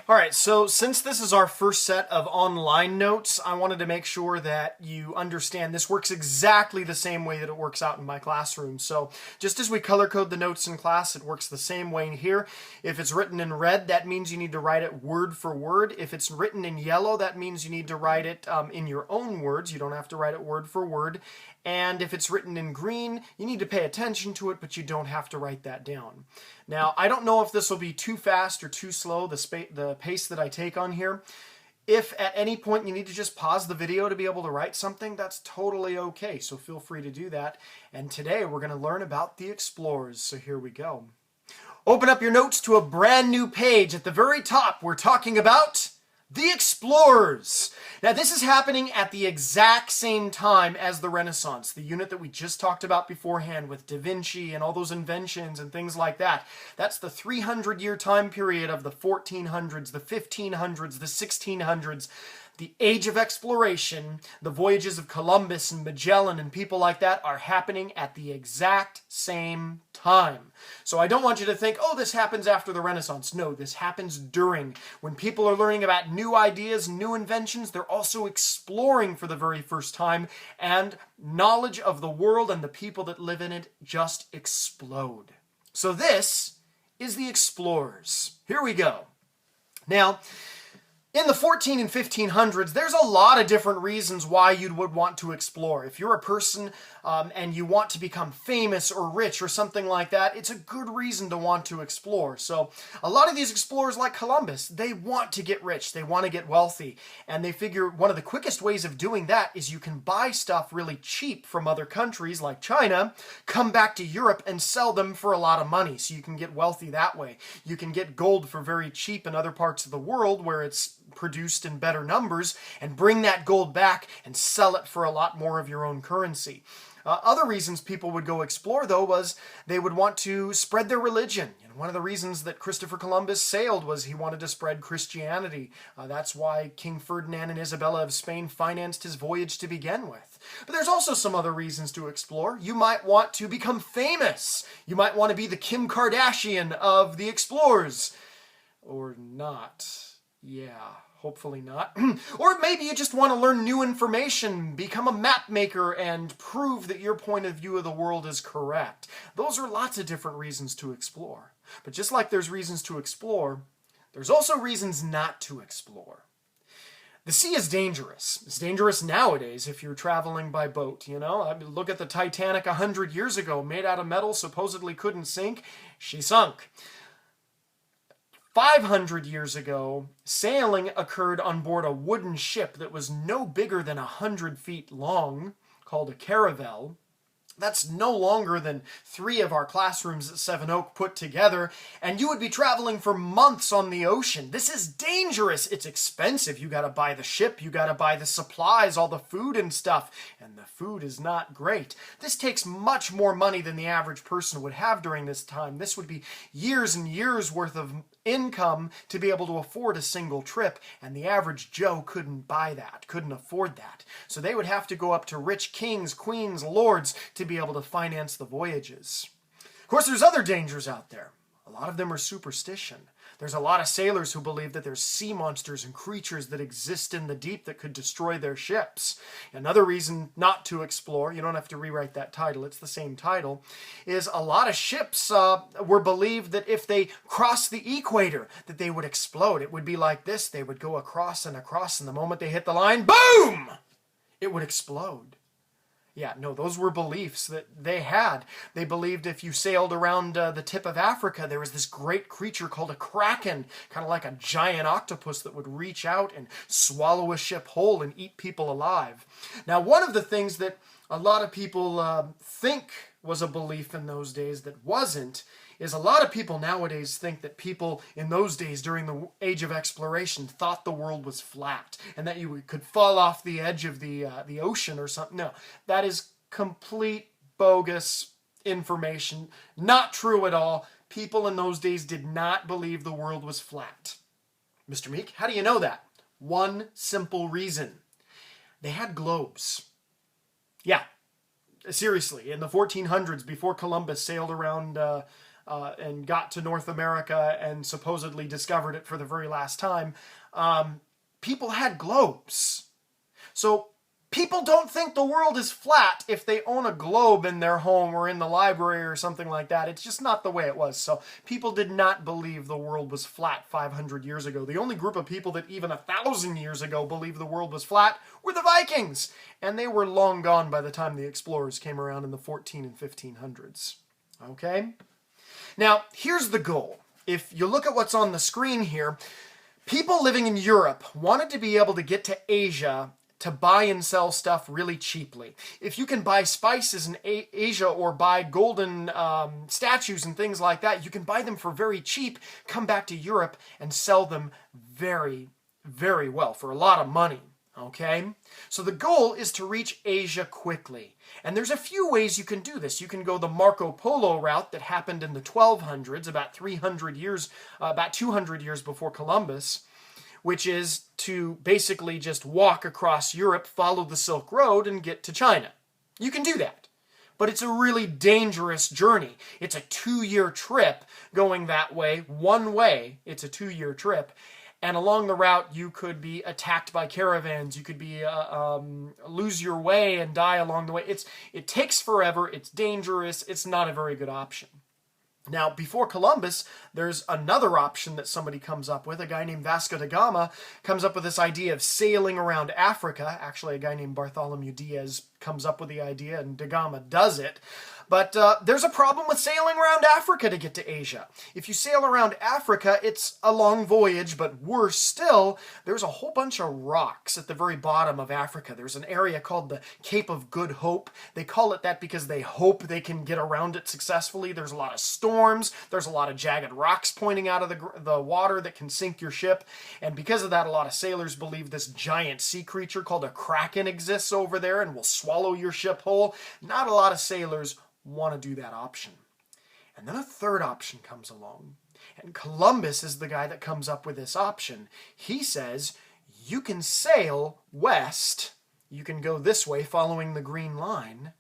All right, so since this is our first set of online notes, I wanted to make sure that you understand this works exactly the same way that it works out in my classroom. So just as we color code the notes in class, it works the same way in here. If it's written in red, that means you need to write it word for word. If it's written in yellow, that means you need to write it in your own words. You don't have to write it word for word. And if it's written in green, you need to pay attention to it, but you don't have to write that down. Now, I don't know if this will be too fast or too slow, the pace that I take on here. If at any point you need to just pause the video to be able to write something, that's totally okay, so feel free to do that. And today we're going to learn about the explorers, so here we go. Open up your notes to a brand new page. At the very top, we're talking about the explorers. Now, this is happening at the exact same time as the Renaissance, the unit that we just talked about beforehand with Da Vinci and all those inventions and things like that. That's the 300-year time period of the 1400s, the 1500s, the 1600s. The age of exploration, the voyages of Columbus and Magellan and people like that are happening at the exact same time. So I don't want you to think, oh, this happens after the Renaissance. No, this happens during. When people are learning about new ideas, new inventions, they're also exploring for the very first time, and knowledge of the world and the people that live in it just explode. So this is the explorers. Here we go. Now, in the 14 and 1500s, there's a lot of different reasons why you would want to explore. If you're a person and you want to become famous or rich or something like that, it's a good reason to want to explore. So a lot of these explorers like Columbus, they want to get rich, they want to get wealthy, and they figure one of the quickest ways of doing that is you can buy stuff really cheap from other countries like China, come back to Europe and sell them for a lot of money, so you can get wealthy that way. You can get gold for very cheap in other parts of the world where it's produced in better numbers, and bring that gold back and sell it for a lot more of your own currency. Other reasons people would go explore, though, was they would want to spread their religion. And one of the reasons that Christopher Columbus sailed was he wanted to spread Christianity. That's why King Ferdinand and Isabella of Spain financed his voyage to begin with. But there's also some other reasons to explore. You might want to become famous. You might want to be the Kim Kardashian of the explorers. Or not. Yeah, hopefully not. Or maybe you just want to learn new information, become a map maker, and prove that your point of view of the world is correct. Those are lots of different reasons to explore. But just like there's reasons to explore, there's also reasons not to explore. The sea is dangerous. It's dangerous nowadays if you're traveling by boat, you know? I mean, look at the Titanic 100 years ago, made out of metal, supposedly couldn't sink. She sunk. 500 years ago, sailing occurred on board a wooden ship that was no bigger than 100 feet long, called a caravel. That's no longer than 3 of our classrooms at Seven Oak put together, and you would be traveling for months on the ocean. This is dangerous. It's expensive. You got to buy the ship, you got to buy the supplies, all the food and stuff, and the food is not great. This takes much more money than the average person would have during this time. This would be years and years worth of income to be able to afford a single trip, and the average Joe couldn't buy that, couldn't afford that. So they would have to go up to rich kings, queens, lords to be able to finance the voyages. Of course, there's other dangers out there. A lot of them are superstition. There's a lot of sailors who believe that there's sea monsters and creatures that exist in the deep that could destroy their ships. Another reason not to explore, you don't have to rewrite that title, it's the same title, is a lot of ships were believed that if they crossed the equator, that they would explode. It would be like this. They would go across, and the moment they hit the line, boom! It would explode. Yeah, no, those were beliefs that they had. They believed if you sailed around the tip of Africa, there was this great creature called a kraken, kind of like a giant octopus that would reach out and swallow a ship whole and eat people alive. Now, one of the things that a lot of people think was a belief in those days that wasn't, is a lot of people nowadays think that people in those days during the age of exploration thought the world was flat and that you could fall off the edge of the ocean or something. No, that is complete bogus information. Not true at all. People in those days did not believe the world was flat. Mr. Meek, how do you know that? One simple reason. They had globes. Yeah, seriously, in the 1400s, before Columbus sailed around and got to North America and supposedly discovered it for the very last time, people had globes. So people don't think the world is flat if they own a globe in their home or in the library or something like that. It's just not the way it was. So people did not believe the world was flat 500 years ago. The only group of people that even 1,000 years ago believed the world was flat were the Vikings. And they were long gone by the time the explorers came around in the 14 and 1500s. Okay? Now, here's the goal. If you look at what's on the screen here, people living in Europe wanted to be able to get to Asia to buy and sell stuff really cheaply. If you can buy spices in Asia or buy golden statues and things like that, you can buy them for very cheap, come back to Europe and sell them very, very well for a lot of money. Okay? So the goal is to reach Asia quickly. And there's a few ways you can do this. You can go the Marco Polo route that happened in the 1200s, about 200 years before Columbus, which is to basically just walk across Europe, follow the Silk Road, and get to China. You can do that. But it's a really dangerous journey. It's a 2-year trip going that way, one way. It's a 2-year trip. And along the route, you could be attacked by caravans. You could be lose your way and die along the way. It takes forever. It's dangerous. It's not a very good option. Now, before Columbus, there's another option that somebody comes up with. A guy named Vasco da Gama comes up with this idea of sailing around Africa. Actually, a guy named Bartholomew Diaz comes up with the idea, and da Gama does it. But there's a problem with sailing around Africa to get to Asia. If you sail around Africa, it's a long voyage, but worse still, there's a whole bunch of rocks at the very bottom of Africa. There's an area called the Cape of Good Hope. They call it that because they hope they can get around it successfully. There's a lot of storms. There's a lot of jagged rocks pointing out of the water that can sink your ship. And because of that, a lot of sailors believe this giant sea creature called a kraken exists over there and will swallow your ship whole. Not a lot of sailors want to do that option. And then a third option comes along. And Columbus is the guy that comes up with this option. He says, you can sail west, you can go this way following the green line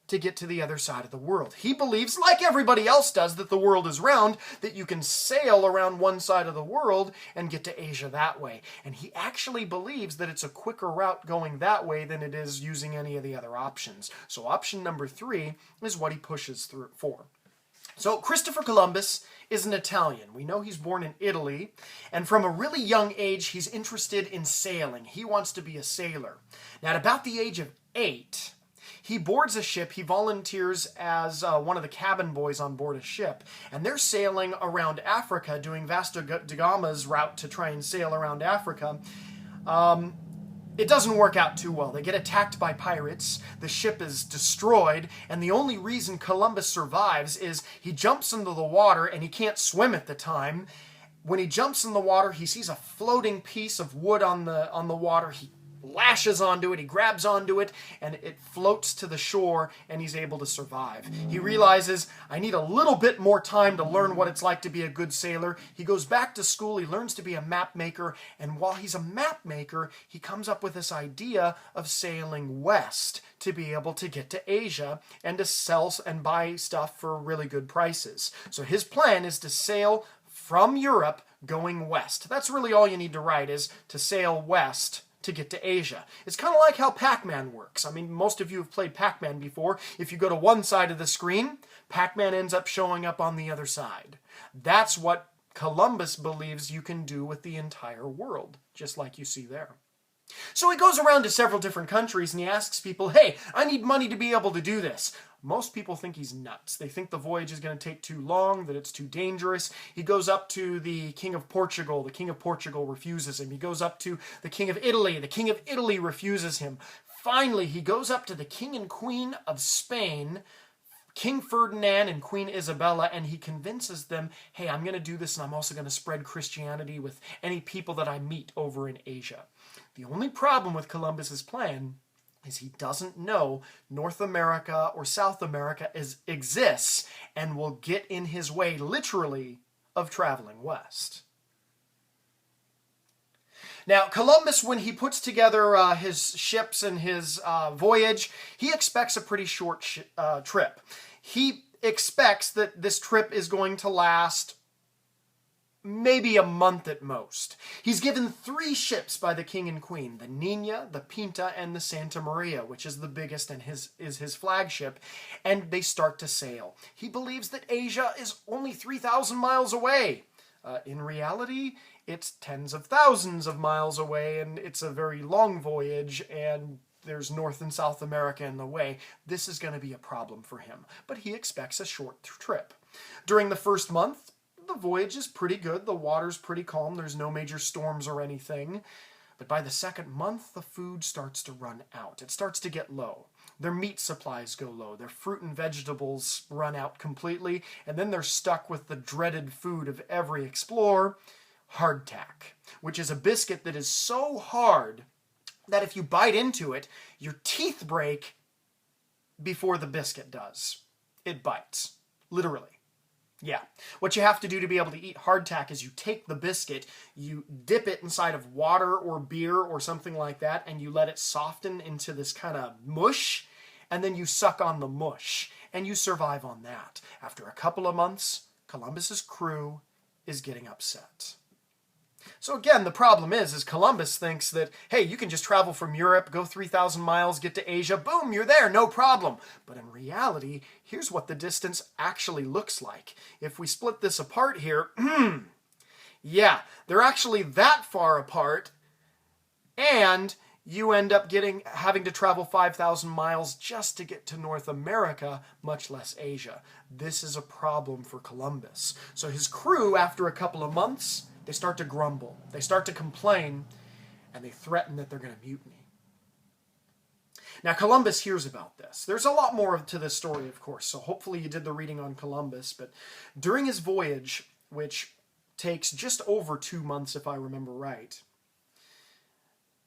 to get to the other side of the world. He believes, like everybody else does, that the world is round, that you can sail around one side of the world and get to Asia that way. And he actually believes that it's a quicker route going that way than it is using any of the other options. So option number 3 is what he pushes through for. So Christopher Columbus is an Italian. We know he's born in Italy, and from a really young age, he's interested in sailing. He wants to be a sailor. Now, at about the age of 8, he boards a ship. He volunteers as one of the cabin boys on board a ship. And they're sailing around Africa, doing Vasco da Gama's route to try and sail around Africa. It doesn't work out too well. They get attacked by pirates. The ship is destroyed. And the only reason Columbus survives is he jumps into the water, and he can't swim at the time. When he jumps in the water, he sees a floating piece of wood on the water. He lashes onto it, he grabs onto it, and it floats to the shore, and he's able to survive. He realizes, I need a little bit more time to learn what it's like to be a good sailor. He goes back to school, he learns to be a map maker, and while he's a map maker, he comes up with this idea of sailing west to be able to get to Asia and to sell and buy stuff for really good prices. So his plan is to sail from Europe going west. That's really all you need to write, is to sail west to get to Asia. It's kind of like how Pac-Man works. I mean, most of you have played Pac-Man before. If you go to one side of the screen, Pac-Man ends up showing up on the other side. That's what Columbus believes you can do with the entire world, just like you see there. So he goes around to several different countries and he asks people, hey, I need money to be able to do this. Most people think he's nuts. They think the voyage is going to take too long, that it's too dangerous. He goes up to the King of Portugal. The King of Portugal refuses him. He goes up to the King of Italy. The King of Italy refuses him. Finally, he goes up to the King and Queen of Spain, King Ferdinand and Queen Isabella, and he convinces them, hey, I'm going to do this, and I'm also going to spread Christianity with any people that I meet over in Asia. The only problem with Columbus's plan is he doesn't know North America or South America exists and will get in his way, literally, of traveling west. Now, Columbus, when he puts together his ships and his voyage, he expects a pretty short trip. He expects that this trip is going to last maybe a month at most. He's given 3 ships by the king and queen, the Nina, the Pinta, and the Santa Maria, which is the biggest and is his flagship, and they start to sail. He believes that Asia is only 3,000 miles away. In reality, it's tens of thousands of miles away, and it's a very long voyage, and there's North and South America in the way. This is going to be a problem for him, but he expects a short trip. During the first month, the voyage is pretty good. The water's pretty calm. There's no major storms or anything. But by the second month, the food starts to run out. It starts to get low. Their meat supplies go low. Their fruit and vegetables run out completely. And then they're stuck with the dreaded food of every explorer, hardtack, which is a biscuit that is so hard that if you bite into it, your teeth break before the biscuit does. It bites, literally. Yeah. What you have to do to be able to eat hardtack is you take the biscuit, you dip it inside of water or beer or something like that, and you let it soften into this kind of mush, and then you suck on the mush, and you survive on that. After a couple of months, Columbus's crew is getting upset. So again, the problem is Columbus thinks that, hey, you can just travel from Europe, go 3,000 miles, get to Asia, boom, you're there, no problem. But in reality, here's what the distance actually looks like. If we split this apart here, yeah, they're actually that far apart, and you end up having to travel 5,000 miles just to get to North America, much less Asia. This is a problem for Columbus. So his crew, after a couple of months, they start to grumble, they start to complain, and they threaten that they're going to mutiny. Now, Columbus hears about this. There's a lot more to this story, of course, so hopefully you did the reading on Columbus, but during his voyage, which takes just over 2 months, if I remember right,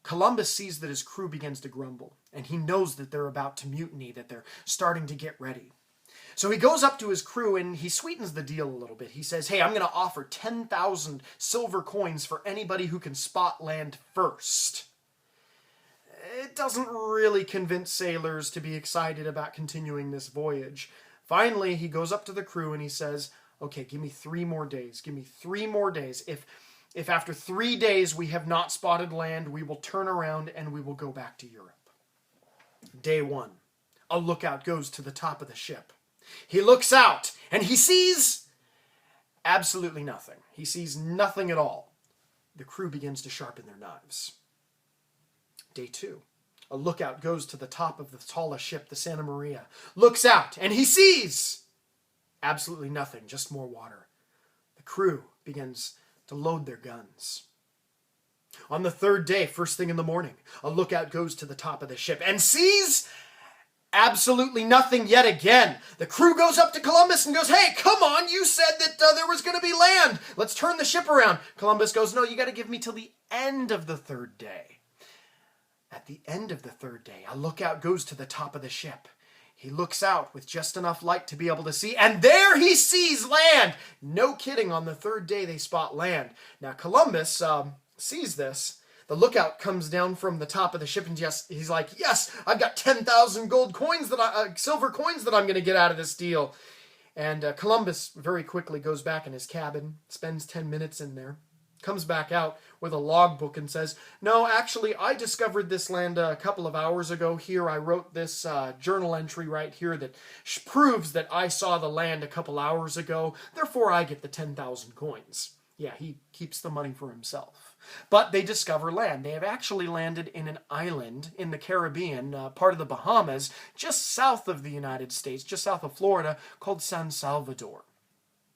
Columbus sees that his crew begins to grumble, and he knows that they're about to mutiny, that they're starting to get ready. So he goes up to his crew and he sweetens the deal a little bit. He says, hey, I'm going to offer 10,000 silver coins for anybody who can spot land first. It doesn't really convince sailors to be excited about continuing this voyage. Finally, he goes up to the crew and he says, okay, give me 3 more days. Give me 3 more days. If after 3 days we have not spotted land, we will turn around and we will go back to Europe. Day 1, a lookout goes to the top of the ship. He looks out, and he sees absolutely nothing. He sees nothing at all. The crew begins to sharpen their knives. Day 2, a lookout goes to the top of the tallest ship, the Santa Maria, looks out, and he sees absolutely nothing, just more water. The crew begins to load their guns. On the 3rd day, first thing in the morning, a lookout goes to the top of the ship and sees absolutely nothing yet again. The crew goes up to Columbus and goes, hey, come on, you said that there was going to be land. Let's turn the ship around. Columbus goes, no, you got to give me till the end of the 3rd day. At the end of the 3rd day, a lookout goes to the top of the ship. He looks out with just enough light to be able to see, and there he sees land. No kidding, on the 3rd day they spot land. Now Columbus sees this. The lookout comes down from the top of the ship and he's like, yes, I've got 10,000 silver coins that I'm going to get out of this deal. And Columbus very quickly goes back in his cabin, spends 10 minutes in there, comes back out with a logbook and says, no, actually, I discovered this land a couple of hours ago. Here, I wrote this journal entry right here that proves that I saw the land a couple hours ago. Therefore, I get the 10,000 coins. Yeah, he keeps the money for himself. But they discover land. They have actually landed in an island in the Caribbean, part of the Bahamas, just south of the United States, just south of Florida, called San Salvador.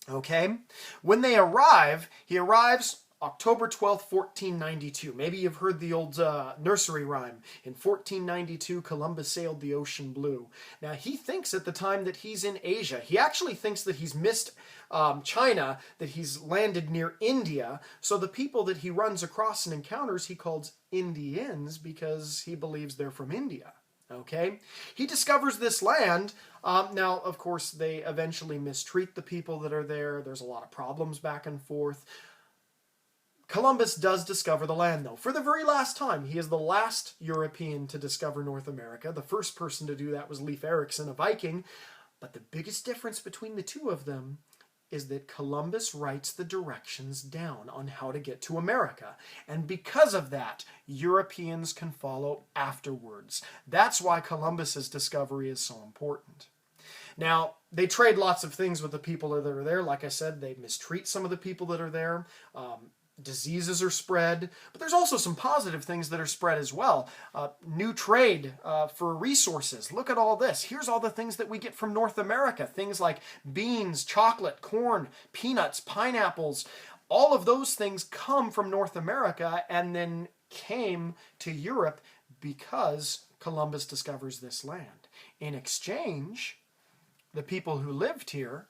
Okay? When they arrive, he arrives October 12th, 1492. Maybe you've heard the old nursery rhyme. In 1492, Columbus sailed the ocean blue. Now, he thinks at the time that he's in Asia. He actually thinks that he's missed China, that he's landed near India. So the people that he runs across and encounters, he calls Indians because he believes they're from India. Okay? He discovers this land. Now, of course, they eventually mistreat the people that are there. There's a lot of problems back and forth. Columbus does discover the land, though. For the very last time, he is the last European to discover North America. The first person to do that was Leif Erikson, a Viking. But the biggest difference between the two of them is that Columbus writes the directions down on how to get to America. And because of that, Europeans can follow afterwards. That's why Columbus's discovery is so important. Now, they trade lots of things with the people that are there. Like I said, they mistreat some of the people that are there. Diseases are spread, but there's also some positive things that are spread as well. New trade for resources. Look at all this. Here's all the things that we get from North America. Things like beans, chocolate, corn, peanuts, pineapples. All of those things come from North America and then came to Europe because Columbus discovers this land. In exchange, the people who lived here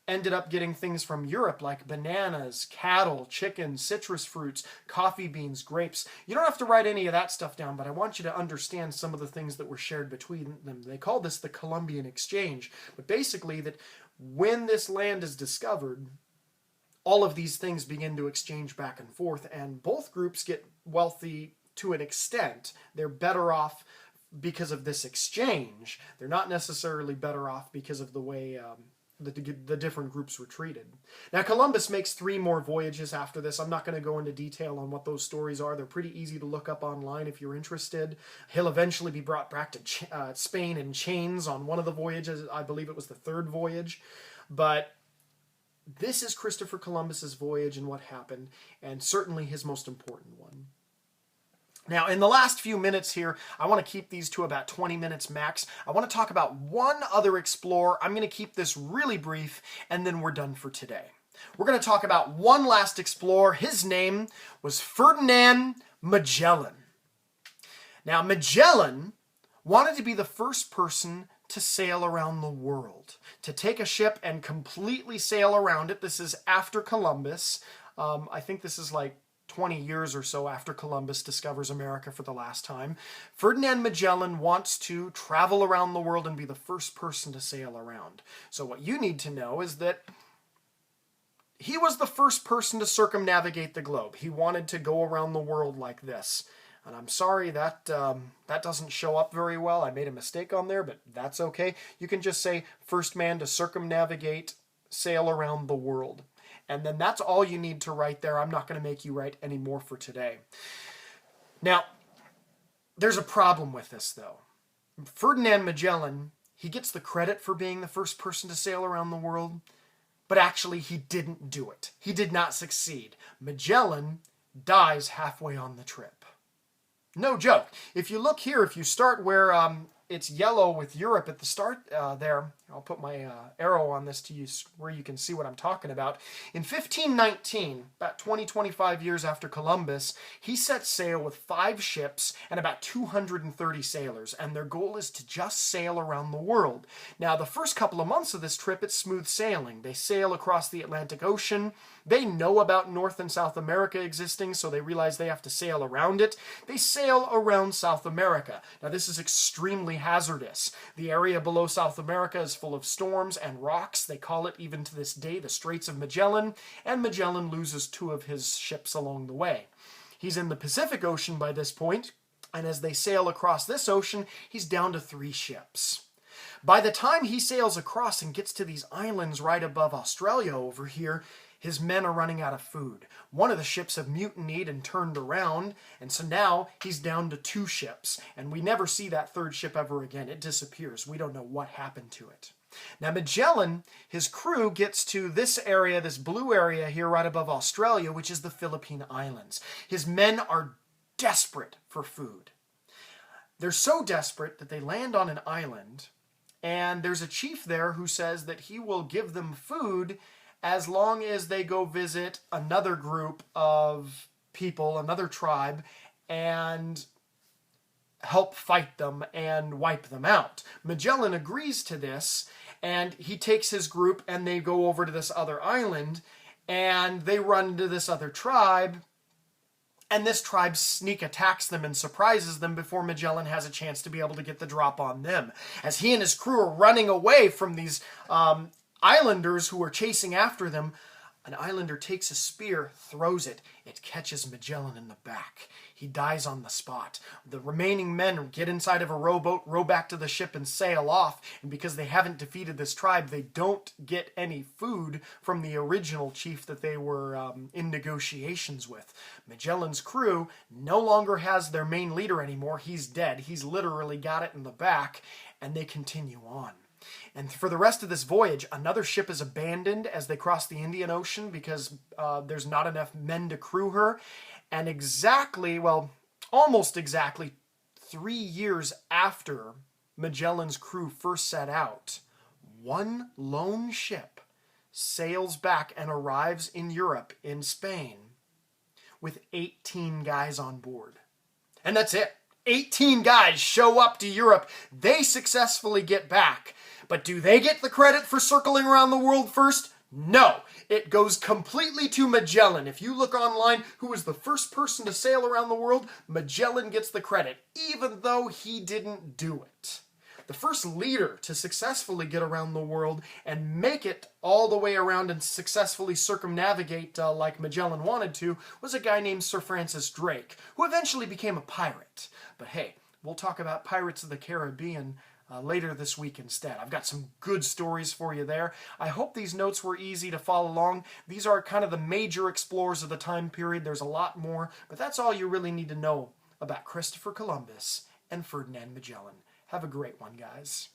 ended up getting things from Europe like bananas, cattle, chicken, citrus fruits, coffee beans, grapes. You don't have to write any of that stuff down, but I want you to understand some of the things that were shared between them. They call this the Columbian Exchange. But basically that when this land is discovered, all of these things begin to exchange back and forth, and both groups get wealthy to an extent. They're better off because of this exchange. They're not necessarily better off because of the way the different groups were treated. Now, Columbus makes 3 more voyages after this. I'm not going to go into detail on what those stories are. They're pretty easy to look up online if you're interested. He'll eventually be brought back to Spain in chains on one of the voyages. I believe it was the 3rd voyage. But this is Christopher Columbus's voyage and what happened, and certainly his most important one. Now, in the last few minutes here, I want to keep these to about 20 minutes max. I want to talk about one other explorer. I'm going to keep this really brief, and then we're done for today. We're going to talk about one last explorer. His name was Ferdinand Magellan. Now, Magellan wanted to be the first person to sail around the world, to take a ship and completely sail around it. This is after Columbus. I think this is like 20 years or so after Columbus discovers America for the last time. Ferdinand Magellan wants to travel around the world and be the first person to sail around. So what you need to know is that he was the first person to circumnavigate the globe. He wanted to go around the world like this. And I'm sorry that doesn't show up very well. I made a mistake on there, but that's okay. You can just say first man to circumnavigate, sail around the world. And then that's all you need to write there. I'm not going to make you write any more for today. Now, there's a problem with this, though. Ferdinand Magellan, he gets the credit for being the first person to sail around the world, but actually he didn't do it. He did not succeed. Magellan dies halfway on the trip. No joke. If you look here, if you start where it's yellow with Europe at the start there, I'll put my arrow on this to use where you can see what I'm talking about. In 1519, about 25 years after Columbus, he set sail with 5 ships and about 230 sailors, and their goal is to just sail around the world. Now, the first couple of months of this trip, it's smooth sailing. They sail across the Atlantic Ocean. They know about North and South America existing, so they realize they have to sail around it. They sail around South America. Now, this is extremely hazardous. The area below South America is full of storms and rocks. They call it, even to this day, the Straits of Magellan, and Magellan loses 2 of his ships along the way. He's in the Pacific Ocean by this point, and as they sail across this ocean, he's down to 3 ships. By the time he sails across and gets to these islands right above Australia over here, his men are running out of food. One of the ships have mutinied and turned around, and so now he's down to 2 ships. And we never see that 3rd ship ever again. It disappears. We don't know what happened to it. Now Magellan, his crew gets to this area, this blue area here right above Australia, which is the Philippine Islands. His men are desperate for food. They're so desperate that they land on an island, and there's a chief there who says that he will give them food as long as they go visit another group of people, another tribe, and help fight them and wipe them out. Magellan agrees to this, and he takes his group and they go over to this other island, and they run into this other tribe, and this tribe sneak attacks them and surprises them before Magellan has a chance to be able to get the drop on them. As he and his crew are running away from these islanders who are chasing after them, An islander takes a spear, throws it. It catches Magellan in the back. He dies on the spot. The remaining men get inside of a rowboat, row back to the ship, and sail off. And because they haven't defeated this tribe, they don't get any food from the original chief that they were in negotiations with. Magellan's crew no longer has their main leader anymore. He's dead. He's literally got it in the back, and they continue on. And for the rest of this voyage, another ship is abandoned as they cross the Indian Ocean because there's not enough men to crew her. And almost exactly 3 years after Magellan's crew first set out, one lone ship sails back and arrives in Europe, in Spain, with 18 guys on board. And that's it. 18 guys show up to Europe. They successfully get back. But do they get the credit for circling around the world first? No. It goes completely to Magellan. If you look online, who was the first person to sail around the world, Magellan gets the credit, even though he didn't do it. The first leader to successfully get around the world and make it all the way around and successfully circumnavigate like Magellan wanted to was a guy named Sir Francis Drake, who eventually became a pirate. But hey, we'll talk about Pirates of the Caribbean later this week instead. I've got some good stories for you there. I hope these notes were easy to follow along. These are kind of the major explorers of the time period. There's a lot more, but that's all you really need to know about Christopher Columbus and Ferdinand Magellan. Have a great one, guys.